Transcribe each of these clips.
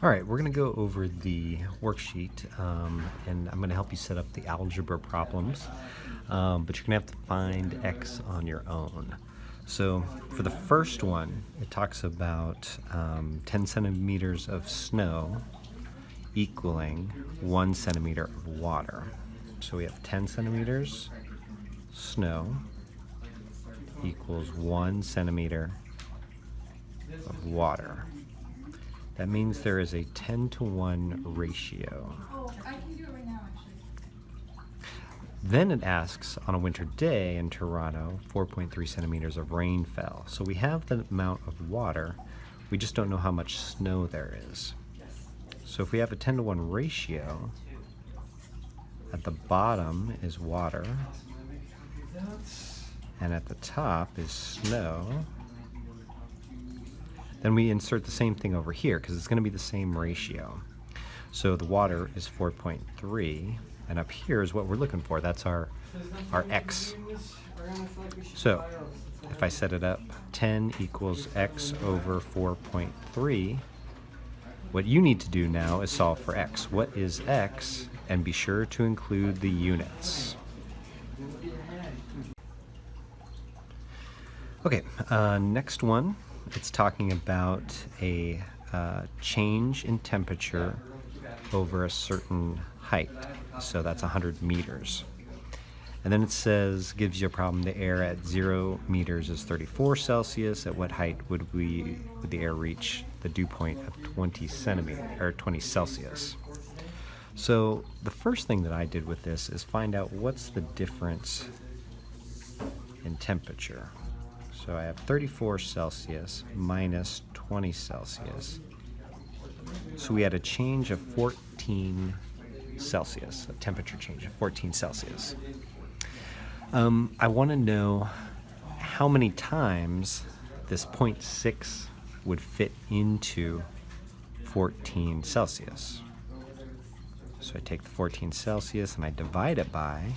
All right, we're going to go over the worksheet and I'm going to help you set up the algebra problems, but you're going to have to find x on your own. So for the first one, it talks about 10 centimeters of snow equaling 1 centimeter of water. So we have 10 centimeters snow equals 1 centimeter of water. That means there is a 10-to-1 ratio. Oh, I can do it right now, actually. Then it asks, on a winter day in Toronto, 4.3 centimeters of rain fell. So we have the amount of water, we just don't know how much snow there is. So if we have a 10-to-1 ratio, at the bottom is water, and at the top is snow. Then we insert the same thing over here because it's going to be the same ratio. So the water is 4.3, and up here is what we're looking for. That's our x. So if I set it up, 10 equals x over 4.3, what you need to do now is solve for x. What is x? And be sure to include the units. Okay, next one. It's talking about a change in temperature over a certain height. So that's 100 meters. And then it says, gives you a problem, the air at 0 meters is 34 Celsius. At what height would the air reach the dew point of 20 Celsius? So the first thing that I did with this is find out what's the difference in temperature. So I have 34 Celsius minus 20 Celsius. So we had a change of 14 Celsius, a temperature change of 14 Celsius. I want to know how many times this 0.6 would fit into 14 Celsius. So I take the 14 Celsius and I divide it by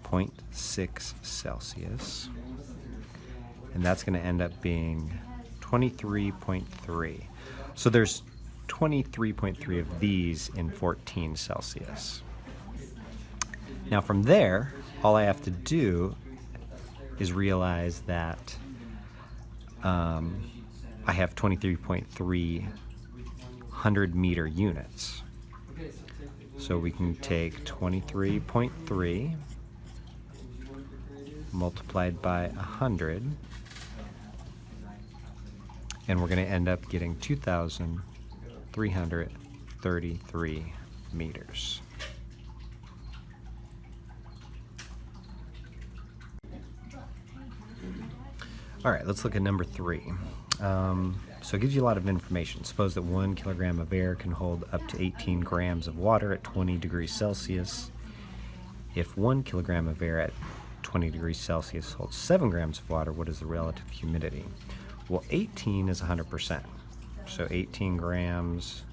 0.6 Celsius. And that's going to end up being 23.3. So there's 23.3 of these in 14 Celsius. Now from there, all I have to do is realize that I have 23.3 100-meter units. So we can take 23.3 multiplied by 100, and we're going to end up getting 2,333 meters. All right, let's look at number 3. So it gives you a lot of information. Suppose that 1 kilogram of air can hold up to 18 grams of water at 20 degrees Celsius. If 1 kilogram of air at 20 degrees Celsius holds 7 grams of water, what is the relative humidity? Well, 18 is 100%. So 18 grams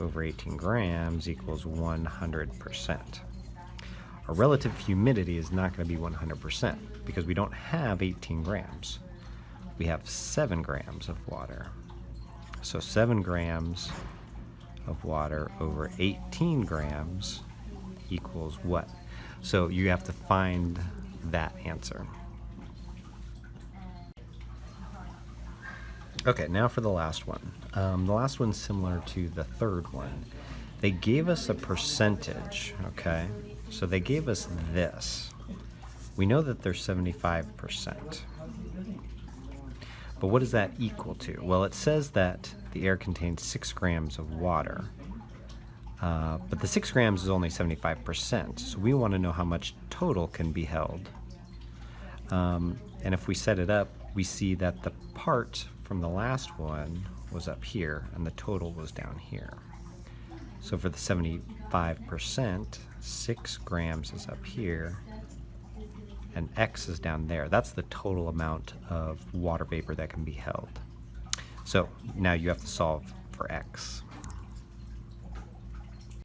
over 18 grams equals 100%. Our relative humidity is not going to be 100% because we don't have 18 grams. We have 7 grams of water. So 7 grams of water over 18 grams equals what? So you have to find that answer. Okay, now for the last one. The last one's similar to the third one. They gave us a percentage, okay? So they gave us this. We know that they're 75%. But what does that equal to? Well, it says that the air contains 6 grams of water. But the 6 grams is only 75%. So we want to know how much total can be held. And if we set it up, we see that the part from the last one was up here and the total was down here. So for the 75%, 6 grams is up here and x is down there. That's the total amount of water vapor that can be held. So now you have to solve for x.